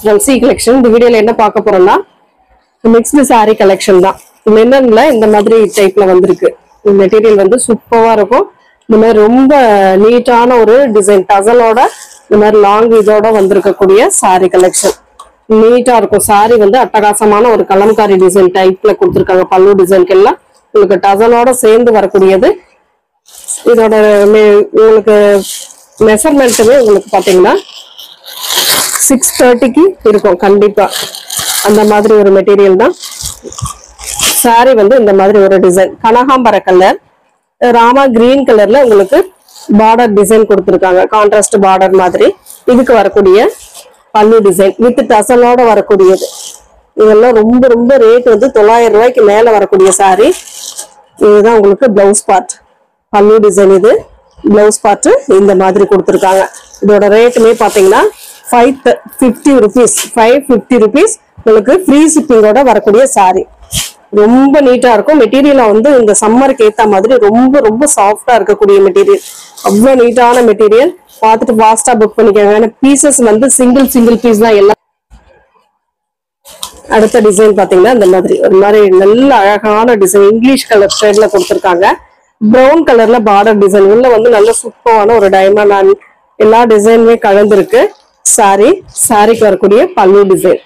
C collection. இந்த வீடியோல என்ன பார்க்க போறோம்னா mixed saree collection தான். லினன்ல இந்த மாதிரி டைப்ல வந்திருக்கு. இந்த மெட்டீரியல் வந்து சூப்பரா இருக்கும். இந்த மாதிரி ரொம்ப நீட்டான ஒரு டிசைன் டசலோட இந்த மாதிரி லாங் இதோட வந்திருக்கக்கூடிய saree collection. நீட்டா இருக்கும். saree வந்து அட்டகாசமான ஒரு கலம்காரி டிசைன் டைப்ல கொடுத்திருக்காங்க. பல்லு டிசைனுக்கு எல்லாம் உங்களுக்கு டசலோட சேர்ந்து வரக்கூடியது. இதோட உங்களுக்கு மெஷர்மெண்ட்டுமே உங்களுக்கு பாத்தீங்கன்னா 630க்கு இருக்கும் கண்டிப்பா. அந்த மாதிரி ஒரு மெட்டீரியல் தான். சாரி வந்து இந்த மாதிரி ஒரு டிசைன் கனகாம்பர கலர் ராமா கிரீன் கலர்ல உங்களுக்கு பார்டர் டிசைன் கொடுத்திருக்காங்க. கான்ட்ராஸ்ட் பார்டர் மாதிரி இதுக்கு வரக்கூடிய பல்லு டிசைன் வித் டசலோட வரக்கூடியது. இதெல்லாம் ரொம்ப ரொம்ப ரேட் வந்து 900 ரூபாய்க்கு மேல வரக்கூடிய சாரி. இதுதான் உங்களுக்கு பிளவுஸ் பார்ட். பல்லு டிசைன் இது பிளவுஸ் பார்ட் இந்த மாதிரி கொடுத்திருக்காங்க. இதோட ரேட்டுமே பாத்தீங்கன்னா 550 rupees 550 rupees உங்களுக்கு ஃப்ரீ ஷிப்பிங்கோட வரக்கூடிய சாரி. ரொம்ப நீட்டா இருக்கும். மெட்டீரியல் வந்து இந்த சம்மருக்கு ஏத்த மாதிரி ரொம்ப ரொம்ப சாஃப்டா இருக்கக்கூடிய மெட்டீரியல். அவ்வளவு நீட்டான மெட்டீரியல். பார்த்துட்டு ஃபாஸ்டா புக் பண்ணிக்கோங்க. பீசஸ் வந்து சிங்கிள் பீஸ் தான் எல்லாம். அடுத்த டிசைன் பாத்தீங்கன்னா இந்த மாதிரி ஒரு மாதிரி நல்ல அழகான டிசைன் இங்கிலீஷ் கலர் ஷேட்ல கொடுத்திருக்காங்க. பிரவுன் கலர்ல பார்டர் டிசைன் உள்ள வந்து நல்ல சூப்பரான ஒரு டைமண்ட் எல்லா டிசைனுமே கலந்துருக்கு. சாரிக்கு வரக்கூடிய பல்லு டிசைன்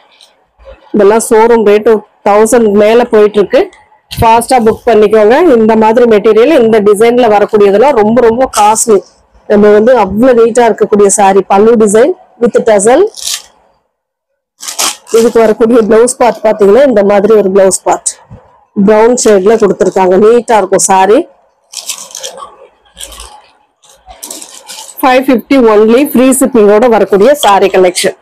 இதெல்லாம் ஷோரூம் ரேட் 1000 மேல போயிட்டு இருக்கு. ஃபாஸ்டா புக் பண்ணிக்கோங்க. இந்த மாதிரி மெட்டீரியல் இந்த டிசைன்ல வரக்கூடியதெல்லாம் ரொம்ப ரொம்ப காஸ்ட்லி. நம்ம வந்து அவ்வளவு நீட்டா இருக்கக்கூடிய சாரி பல்லு டிசைன் வித் டசல். இதுக்கு வரக்கூடிய பிளவுஸ் பார்ட் பாத்தீங்கன்னா இந்த மாதிரி ஒரு பிளவுஸ் பார்ட் பிரவுன் ஷேட்ல கொடுத்திருக்காங்க. நீட்டா இருக்கும் சாரி. 550 ஒன்லி ஃப்ரீ ஷிப்பிங்கோட வரக்கூடிய சாரி கலெக்ஷன்.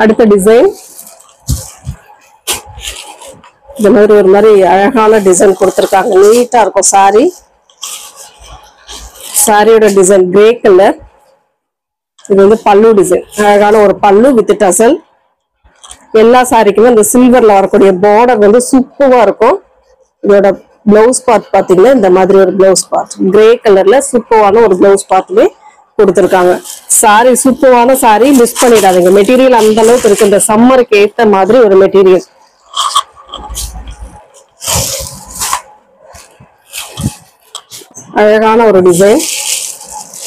அடுத்த டிசைன் இந்த மாதிரி ஒரு மாதிரி அழகான டிசைன் கொடுத்திருக்காங்க. நீட்டா இருக்கும் சாரி. சாரியோட டிசைன் கிரே கலர். இது வந்து பல்லு டிசைன் அழகான ஒரு பல்லு வித் டசல். எல்லா சாரிக்குமே இந்த சில்வர்ல வரக்கூடிய பார்டர் வந்து சூப்பரா இருக்கும். இதோட பிளவுஸ் பார்ட் பாத்தீங்கன்னா இந்த மாதிரி ஒரு பிளவுஸ் பார்ட் கிரே கலர்ல சூப்பரான ஒரு பிளவுஸ் பார்ட்டுமே கொடுத்திருக்காங்க. சாரி சூப்பரான சாரி மிஸ் பண்ணிடாதீங்க. மெட்டீரியல் அந்த அளவுக்கு இருக்கு. இந்த சம்மருக்கு ஏத்த மாதிரி ஒரு மெட்டீரியல். அழகான ஒரு டிசைன்.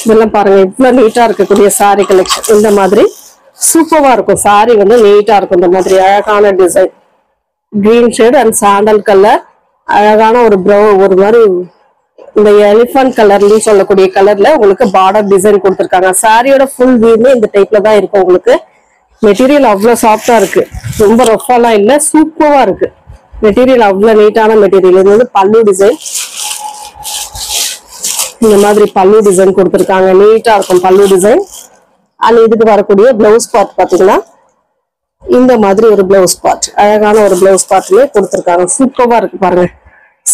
இதெல்லாம் பாருங்க இவ்வளவு நீட்டா இருக்கக்கூடிய சாரி கலெக்ஷன். இந்த மாதிரி சூப்பரா இருக்கும். சாரி வந்து நீட்டா இருக்கும். இந்த மாதிரி அழகான design green shade and sandal colour அழகான ஒரு ப்ரௌன் ஒரு மாதிரி இந்த எலிஃபண்ட் கலர்லயும் சொல்லக்கூடிய கலர்ல உங்களுக்கு பார்டர் டிசைன் கொடுத்திருக்காங்க. சாரியோட ஃபுல் வியூமே இந்த டைப்ல தான் இருக்கும். உங்களுக்கு மெட்டீரியல் அவ்வளவு சாஃப்டா இருக்கு. ரொம்ப ரஃபாலாம் இல்ல சூப்பரா இருக்கு. மெட்டீரியல் அவ்வளவு நீட்டான மெட்டீரியல். இது வந்து பல்லு டிசைன். இந்த மாதிரி பல்லு டிசைன் கொடுத்திருக்காங்க. நீட்டா இருக்கும் பல்லு டிசைன். அண்ட் இதுக்கு வரக்கூடிய பிளவுஸ் பார்ட் பாத்தீங்கன்னா இந்த மாதிரி ஒரு பிளவுஸ் பார்ட் அழகான ஒரு பிளவுஸ் பார்ட்லயே கொடுத்திருக்காங்க. சூப்பரா இருக்கு பாருங்க.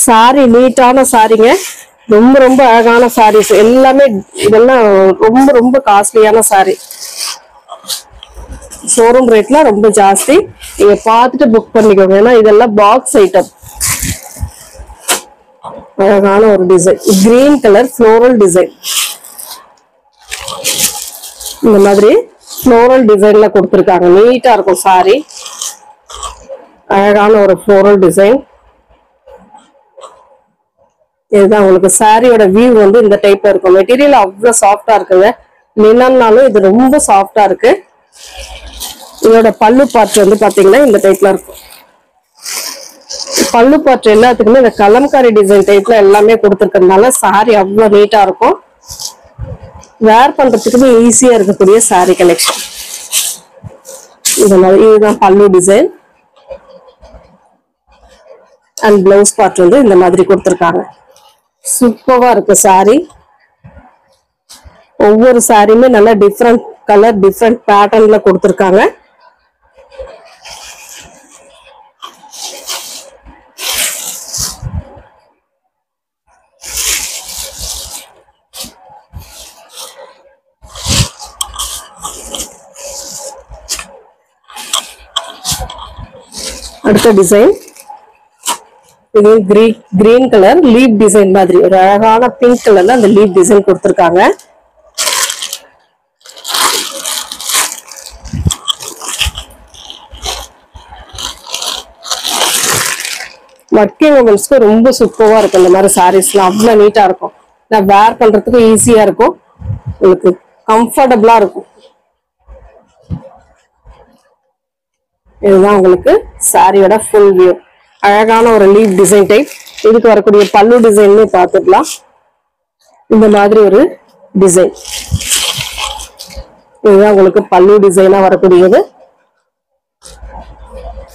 சாரி நீட்டான சாரிங்க. ரொம்ப ரொம்ப அழகான சாரீஸ் எல்லாமே. இதெல்லாம் ரொம்ப ரொம்ப காஸ்ட்லியான சாரி. ஷோரூம் ரேட்ல ரொம்ப ஜாஸ்தி. நீங்க பார்த்துட்டு புக் பண்ணிக்கோங்க. ஏன்னா இதெல்லாம் பாக்ஸ் ஐட்டம். அழகான ஒரு design green colour floral design. இந்த மாதிரி ஃப்ளோரல் டிசைன்ல கொடுத்திருக்காங்க. நீட்டா இருக்கும் சாரி. அழகான ஒரு ஃப்ளோரல் டிசைன். இதுதான் உங்களுக்கு சாரியோட வியூ வந்து இந்த டைப்ல இருக்கும். மெட்டீரியல் அவ்வளவு சாஃப்டா இருக்குங்க. லினன்னாலும் இது ரொம்ப சாஃப்டா இருக்கு. இதோட பல்லு பார்ட் வந்து பாத்தீங்கன்னா இந்த டைப்ல இருக்கும். பல்லு பார்ட் எல்லாத்துக்குமே இந்த கலம்காரி டிசைன் டைப்ல எல்லாமே கொடுத்துருக்கிறதுனால சாரி அவ்வளவு நீட்டா இருக்கும். வேர் பண்றதுக்குமே ஈஸியா இருக்கக்கூடிய சாரி கலெக்ஷன். இதுதான் பல்லு டிசைன் அண்ட் பிளவுஸ் பார்ட் வந்து இந்த மாதிரி கொடுத்திருக்காங்க. சூப்பரா இருக்கு சாரி. ஒவ்வொரு சாரியுமே நல்லா டிஃப்ரெண்ட் கலர் டிஃப்ரெண்ட் பேட்டர்ன்ல கொடுத்திருக்காங்க. அடுத்த டிசைன் இது கிரீன் கலர் லீப் டிசைன் மாதிரி ஒரு அழகான பிங்க் கலர்ல அந்த லீப் டிசைன் கொடுத்திருக்காங்க. ஒர்க்கிங் உமன்ஸ்க்கு ரொம்ப சூப்பரா இருக்கும் இந்த மாதிரி சாரீஸ்லாம். அவ்வளவு நீட்டா இருக்கும். நான் வேர் பண்றதுக்கு ஈஸியா இருக்கும், உங்களுக்கு கம்ஃபர்டபுளா இருக்கும். இதுதான் உங்களுக்கு சாரியோட ஃபுல் வியூ. அழகான ஒரு லீப் டிசைன் டைப். இதுக்கு வரக்கூடிய பல்லு டிசைன் பார்த்துக்கலாம். இந்த மாதிரி ஒரு டிசைன். இதுதான் உங்களுக்கு பல்லு டிசைனா வரக்கூடியது.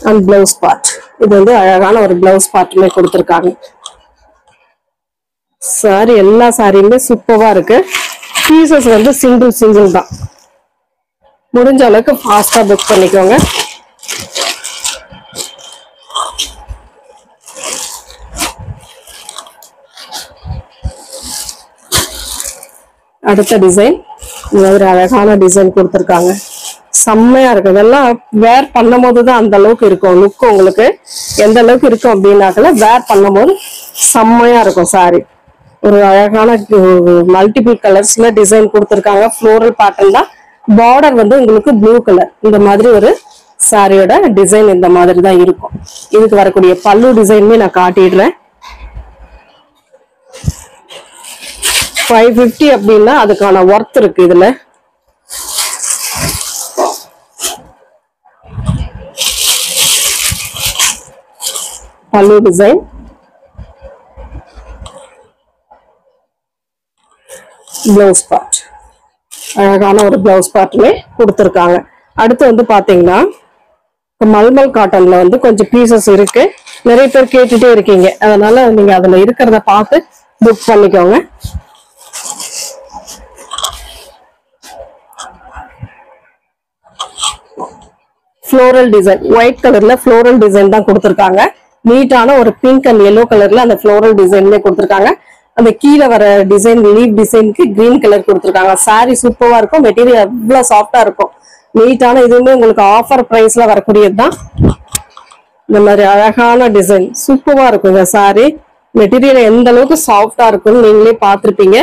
And blouse part. இது வந்து அழகான ஒரு பிளவுஸ் பார்ட்டுமே கொடுத்துருக்காங்க. சாரி எல்லா சாரியுமே சூப்பரா இருக்கு. பீசஸ் வந்து சிங்கிள் தான். முடிஞ்ச அளவுக்கு ஃபாஸ்டா புக் பண்ணிக்கோங்க. அடுத்த டிசைன் இந்த மாதிரி அழகான டிசைன் கொடுத்துருக்காங்க. செம்மையா இருக்கு. இதெல்லாம் வேர் பண்ணும் போதுதான் அந்த அளவுக்கு இருக்கும் லுக். உங்களுக்கு எந்த அளவுக்கு இருக்கும் அப்படின்னாக்கல வேர் பண்ணும் போது செம்மையா இருக்கும் சாரி. ஒரு அழகான மல்டிபிள் கலர்ஸ்ல டிசைன் கொடுத்துருக்காங்க. ஃப்ளோரல் பேட்டர்ன் தான். பார்டர் வந்து உங்களுக்கு ப்ளூ கலர். இந்த மாதிரி ஒரு சாரியோட டிசைன் இந்த மாதிரி தான் இருக்கும். இதுக்கு வரக்கூடிய பல்லு டிசைனுமே நான் காட்டிடுறேன். 550 அப்படின்னா அதுக்கான ஒர்த் இருக்கு இதுல. பல்லு டிசைன், பிளவுஸ் பார்ட், அழகான ஒரு பிளவுஸ் பார்ட்டுமே கொடுத்துருக்காங்க. அடுத்து வந்து பாத்தீங்கன்னா மல்மல் காட்டன்ல வந்து கொஞ்சம் பீசஸ் இருக்கு. நிறைய பேர் கேட்டுட்டே இருக்கீங்க, அதனால நீங்க அதுல இருக்கிறத பார்த்து புக் பண்ணிக்கோங்க. ஃப்ளோரல் டிசைன், ஒயிட் கலர்ல ஃப்ளோரல் டிசைன் தான் கொடுத்துருக்காங்க. நீட்டான ஒரு பிங்க் அண்ட் எல்லோ கலர்ல அந்த ஃப்ளோரல் டிசைன்ல கொடுத்துருக்காங்க. அந்த கீழே வர டிசைன் லீவ் டிசைனுக்கு கிரீன் கலர் கொடுத்துருக்காங்க. சாரி சூப்பரா இருக்கும். மெட்டீரியல் அவ்வளவு சாஃப்டா இருக்கும். நீட்டான இதுவுமே உங்களுக்கு ஆஃபர் பிரைஸ்ல வரக்கூடியதுதான். இந்த மாதிரி அழகான டிசைன் சூப்பரா இருக்குங்க சாரி. மெட்டீரியல் எந்த அளவுக்கு சாஃப்டா இருக்குன்னு நீங்களே பார்த்திருப்பீங்க.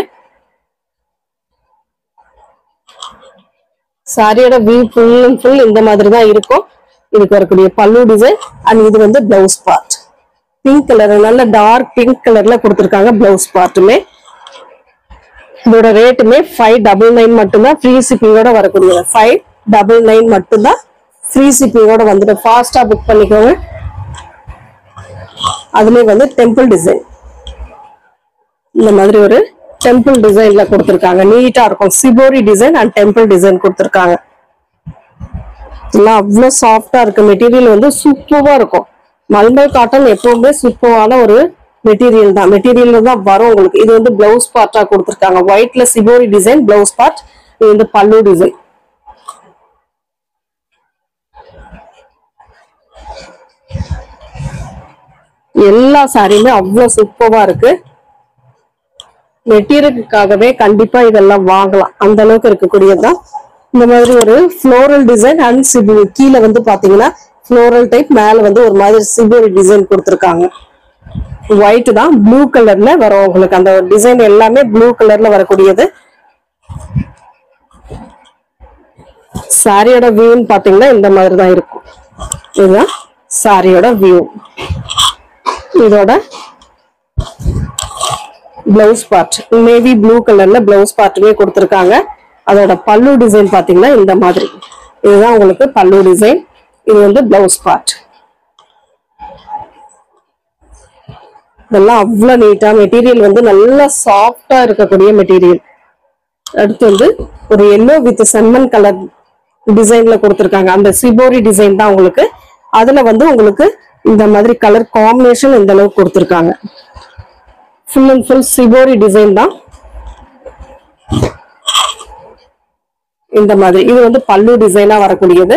சாரியோட வியூ ஃபுல் அண்ட் ஃபுல் இந்த மாதிரி தான் இருக்கும். இதுக்கு வரக்கூடிய பல்லு டிசைன் அண்ட் இது வந்து பிளவுஸ் பார்ட். பிங்க் கலர், நல்ல டார்க் பிங்க் கலர்ல கொடுத்துருக்காங்க பிளவுஸ் பார்ட்டுமே. இதோட ரேட்டுமே 599 மட்டும்தான். ஃப்ரீ ஷிப்பிங்கோட வரக்கூடியது 599 மட்டும்தான். ஃப்ரீ ஷிப்பிங்கோட வந்துட்டு ஃபாஸ்டா புக் பண்ணிக்கோங்க. அதுலயே வந்து டெம்பிள் டிசைன், இந்த மாதிரி ஒரு டெம்பிள் டிசைன்ல கொடுத்துருக்காங்க. நீட்டா இருக்கும். Shibori design and temple design கொடுத்துருக்காங்க. எல்லாம் அவ்வளவு சாஃப்டா இருக்கு. மெட்டீரியல் வந்து சூப்பரா இருக்கும். மல்மல் காட்டன் எப்பவுமே சூப்பரான ஒரு மெட்டீரியல் தான். மெட்டீரியல் தான் வரும் உங்களுக்கு. இது வந்து பிளவுஸ் பார்ட்டா கொடுத்துருக்காங்க. ஒயிட்ல சிபோரி டிசைன் பிளவுஸ் பார்ட். இது வந்து பல்லு டிசைன். எல்லா சாரியுமே அவ்வளவு சூப்பரா இருக்கு. மெட்டீரியலுக்காகவே கண்டிப்பா இதெல்லாம் வாங்கலாம். அந்த அளவுக்கு இருக்கக்கூடியதுதான். இந்த மாதிரி ஒரு ஃப்ளோரல் டிசைன் அண்ட் சிபோரி. கீழே வந்து பாத்தீங்கன்னா ஃப்ளோரல் டைப், மேல வந்து ஒரு மாதிரி சிபோரி டிசைன் கொடுத்துருக்காங்க. ஒயிட் தான், ப்ளூ கலர்ல வரும் உங்களுக்கு. அந்த டிசைன் எல்லாமே ப்ளூ கலர்ல வரக்கூடியது. சாரியோட வியூன்னு பாத்தீங்கன்னா இந்த மாதிரி தான் இருக்கும். இதுதான் சாரியோட வியூ. இதோட பிளவுஸ் பார்ட் நேவி ப்ளூ கலர்ல பிளவுஸ் பார்ட்டுமே கொடுத்துருக்காங்க. அதோட பல்லு டிசைன் பாத்தீங்கன்னா இந்த மாதிரி. இதுதான் உங்களுக்கு பல்லு டிசைன். இது வந்து பிளவுஸ் பார்ட். இதெல்லாம் அவ்வளவு நீட்டா. மெட்டீரியல் வந்து நல்லா சாஃப்டா இருக்கக்கூடிய மெட்டீரியல். அடுத்து வந்து ஒரு எல்லோ வித் செம்மன் கலர் டிசைன்ல கொடுத்துருக்காங்க. அந்த சிபோரி டிசைன் தான் உங்களுக்கு. அதுல வந்து உங்களுக்கு இந்த மாதிரி கலர் காம்பினேஷன் இந்த அளவுக்கு கொடுத்துருக்காங்க. Full and full shibori design தான் இந்த மாதிரி. இது வந்து பல்லு டிசைனா வரக்கூடியது.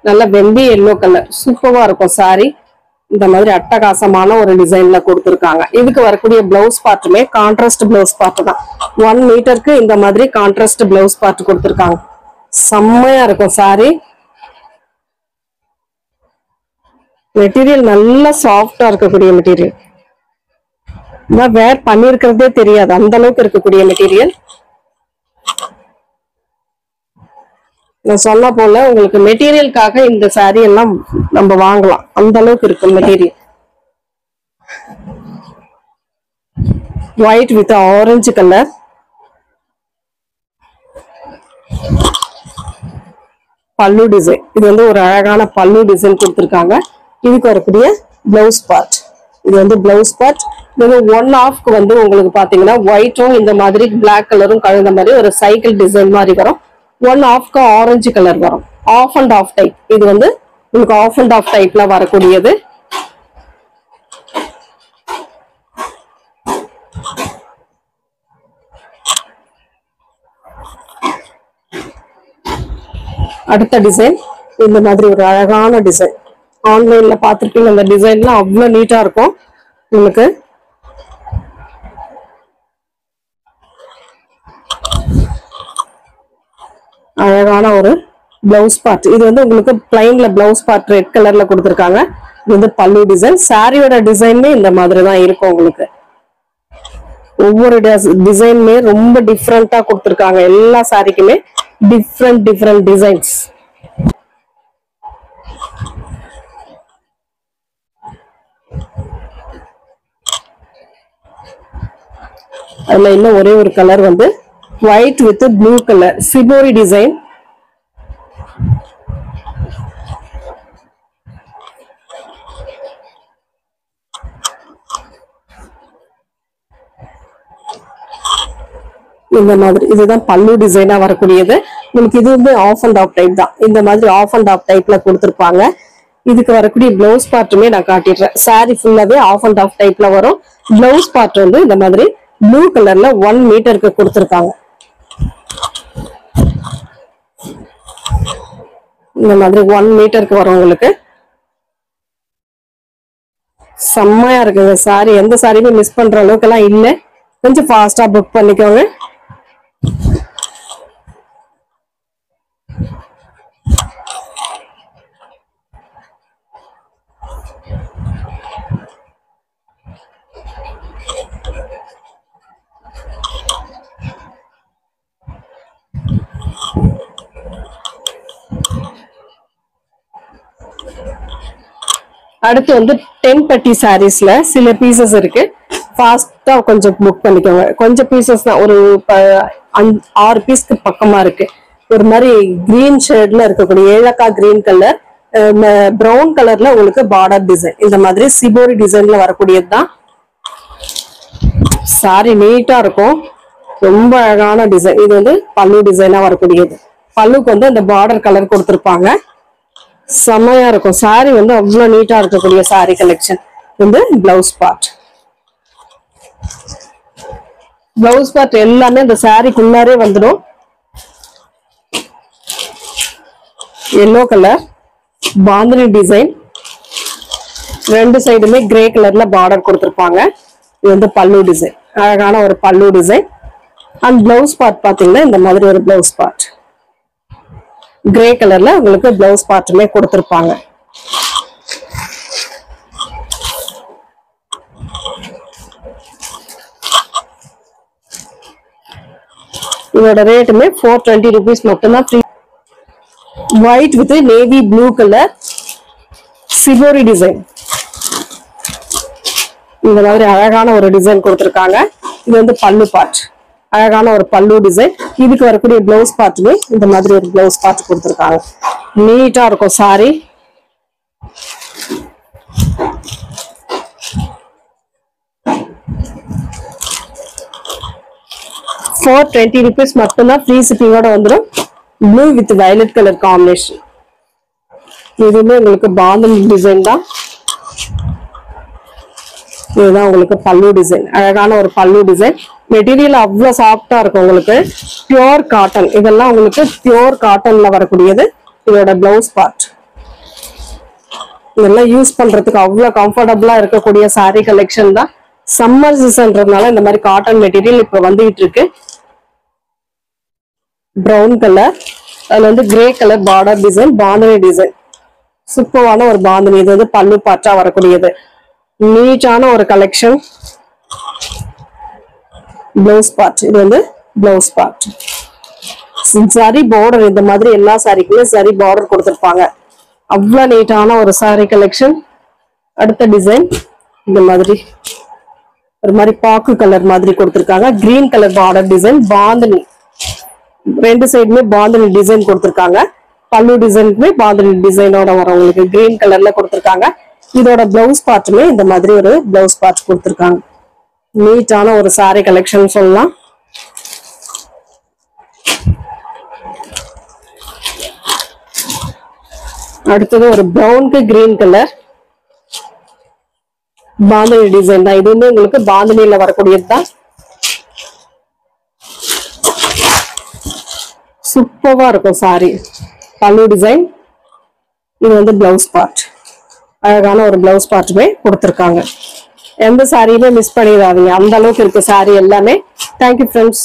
நல்ல வெம்பி எல்லோ கலர் சூப்பரா இருக்கும் சாரி. இந்த மாதிரி அட்டகாசமான ஒரு டிசைன்ல கொடுத்துருக்காங்க. இதுக்கு வரக்கூடிய பிளவுஸ் பார்ட்டுமே கான்ட்ராஸ்ட் பிளவுஸ் பார்ட் தான். 1 மீட்டருக்கு இந்த மாதிரி கான்ட்ராஸ்ட் பிளவுஸ் பார்ட் கொடுத்துருக்காங்க. செம்மையா இருக்கும் சாரி. மெட்டீரியல் நல்லா சாஃப்டா இருக்கக்கூடிய மெட்டீரியல். வேர் பண்ணிருக்கிறதே தெரியாது, அந்த அளவுக்கு இருக்கக்கூடிய மெட்டீரியல். நான் சொன்ன போல உங்களுக்கு மெட்டீரியலுக்காக இந்த சாரி எல்லாம் நம்ம வாங்கலாம். அந்த அளவுக்கு இருக்கு material. White with orange colour. பல்லு டிசைன். இது வந்து ஒரு அழகான பல்லு டிசைன் கொடுத்துருக்காங்க. இதுக்கு வரக்கூடிய பிளவுஸ் பார்ட். இது வந்து பிளவுஸ் பார்ட். இது வந்து 1/2 வந்து உங்களுக்கு பாத்தீங்கன்னா ஒயிட்டும் இந்த மாதிரி பிளாக் கலரும் கலந்த மாதிரி ஒரு சைக்கிள் டிசைன் மாதிரி வரும். 1/2 ஆரஞ்சு கலர் வரும். Half and half type. இது வந்து உங்களுக்கு ஆஃப் அண்ட் ஆஃப் டைப்ல வரக்கூடியது. அடுத்த டிசைன் இந்த மாதிரி ஒரு அழகான டிசைன். ஆன்லைன்ல பார்த்துருப்பீங்க. அந்த டிசைன்லாம் அவ்வளோ நீட்டா இருக்கும் உங்களுக்கு. அழகான ஒரு பிளவுஸ் பார்ட். இது வந்து உங்களுக்கு பிளைன்ல பிளவுஸ் பார்ட் ரெட் கலர்ல கொடுத்துருக்காங்க. இது வந்து பல்லு டிசைன். சாரியோட டிசைனுமே இந்த மாதிரி தான் இருக்கும் உங்களுக்கு. ஒவ்வொரு டிசைனுமே ரொம்ப டிஃப்ரெண்டா கொடுத்துருக்காங்க. எல்லா சாரிக்குமே டிஃப்ரெண்ட் டிசைன்ஸ். அதுல இன்னும் ஒரே ஒரு கலர் வந்து white with blue colour shibori design. இந்த மாதிரி இதுதான் பல்லு டிசைனா வரக்கூடியது. உங்களுக்கு இது வந்து ஆஃப் அண்ட் ஆஃப் டைப் தான். இந்த மாதிரி ஆஃப் அண்ட் ஆஃப் டைப்ல கொடுத்துருப்பாங்க. இதுக்கு வரக்கூடிய பிளவுஸ் பார்ட்டுமே நான் காட்டிடுறேன். சாரி ஃபுல்லாவே ஆஃப் அண்ட் ஆஃப் டைப்ல வரும். பிளவுஸ் பார்ட் வந்து இந்த மாதிரி ப்ளூ கலர்ல 1 மீட்டருக்கு கொடுத்துருக்காங்க. இந்த மாதிரி 1 மீட்டருக்கு வரும் உங்களுக்கு. செம்மையா இருக்குங்க சாரி. எந்த சாரியுமே மிஸ் பண்ற அளவுக்கு எல்லாம் இல்ல. கொஞ்சம் ஃபாஸ்டா புக் பண்ணிக்கோங்க. அடுத்து வந்து 10 பட்டி சாரீஸ்ல சில பீசஸ் இருக்கு. ஃபாஸ்டா கொஞ்சம் புக் பண்ணிக்கோங்க. கொஞ்சம் பீசஸ் தான். ஒரு 6 பீஸ்க்கு பக்கமா இருக்கு. ஒரு மாதிரி கிரீன் ஷேட்ல இருக்கக்கூடிய ஏலக்காய் கிரீன் கலர், பிரவுன் கலர்ல உங்களுக்கு பார்டர் டிசைன். இந்த மாதிரி சிபோரி டிசைன்ல வரக்கூடியது தான். சாரி நீட்டா இருக்கும். ரொம்ப அழகான டிசைன். இது வந்து பல்லு டிசைனா வரக்கூடியது. பல்லுக்கு வந்து அந்த பார்டர் கலர் கொடுத்துருப்பாங்க. செம்மையா இருக்கும். சாரி வந்து அவ்வளவு நீட்டா இருக்கக்கூடிய சாரி கலெக்ஷன். வந்து பிளவுஸ் பார்ட். பிளவுஸ் பார்ட் எல்லாமே இந்த சாரிக்குள்ளாரே வந்துடும். Yellow colour bandhani design. 2 சைடுமே கிரே கலர்ல பார்டர் கொடுத்துருப்பாங்க. இது வந்து பல்லு டிசைன். அழகான ஒரு பல்லு டிசைன். அண்ட் பிளவுஸ் பார்ட் பாத்தீங்கன்னா இந்த மாதிரி ஒரு பிளவுஸ் பார்ட் கிரே கலர்ல உங்களுக்கு பிளவுஸ் பார்ட்டுமே கொடுத்திருப்பாங்க. இதோட ரேட்டுமே 420 rupees மட்டும்தான். Free. White with navy blue colour shibori design. இந்த மாதிரி அழகான ஒரு டிசைன் கொடுத்திருக்காங்க. இது வந்து பல்லு பார்ட். அழகான ஒரு பல்லு டிசைன். இதுக்கு வரக்கூடிய பிளவுஸ் பார்ட்டுமே இந்த மாதிரி ஒரு பிளவுஸ் பார்ட் கொடுத்திருக்காங்க. நீட்டா இருக்கும் சாரி. ₹420 மட்டும்தான். ஃப்ரீ ஷிப்பிங்கோட வந்துடும். Blue with violet colour combination. இதுவுமே உங்களுக்கு பாந்தனி டிசைன் தான். இதுதான் உங்களுக்கு பல்லு டிசைன். அழகான ஒரு பல்லு டிசைன். மெட்டீரியல் அவ்வளவு சாஃப்டா இருக்கும் உங்களுக்கு. Pure cotton. இதெல்லாம் உங்களுக்கு பியோர் காட்டன்ல வரக்கூடியது. இதோட பிளவுஸ் பார்ட். இதெல்லாம் யூஸ் பண்றதுக்கு அவ்வளவு கம்ஃபர்டபுளா இருக்கக்கூடிய சாரி கலெக்ஷன் தான். சம்மர் சீசன்றதுனால இந்த மாதிரி காட்டன் மெட்டீரியல் இப்ப வந்துகிட்டு இருக்கு. Brown colour. அதுல வந்து grey colour border design, bandhani design. சூப்பரான ஒரு பாந்தினி. இது வந்து பல்லு பார்ட்டா வரக்கூடியது. நீட்டான ஒரு கலெக்ஷன். Blouse part. இது வந்து பிளவுஸ் பார்ட். சரி பார்டர். இந்த மாதிரி எல்லா சாரிக்குமே சரி பார்டர் கொடுத்திருப்பாங்க. அவ்வளவு நீட்டான ஒரு சாரி கலெக்ஷன். அடுத்த டிசைன் இந்த மாதிரி ஒரு மாதிரி பாக்கு கலர் மாதிரி கொடுத்திருக்காங்க. Green colour border design, bandhani ரெண்டு சைடுமே பாந்தனி டிசைன் கொடுத்திருக்காங்க. பல்லு டிசைனுக்குமே பாந்தனி டிசைனோட வரும். உங்களுக்கு கிரீன் கலர்ல கொடுத்திருக்காங்க. இதோட பிளவுஸ் பார்ட்டுமே இந்த மாதிரி ஒரு பிளவுஸ் பார்ட் கொடுத்திருக்காங்க. நீட்டான ஒரு saree கலெக்ஷன் சொல்லலாம். அடுத்தது ஒரு பிரவுனுக்கு கிரீன் கலர் பாந்தனி டிசைன் தான். இதுவுமே உங்களுக்கு பாந்தனியில வரக்கூடியது தான். சூப்பரா இருக்கும் saree. பல்லு டிசைன், இது வந்து பிளவுஸ் பார்ட். அழகான ஒரு பிளவுஸ் பார்ட்டுமே கொடுத்திருக்காங்க. எந்த சாரியுமே மிஸ் பண்ணிடாதீங்க, அந்த அளவுக்கு இருக்கு saree எல்லாமே. Thank you friends.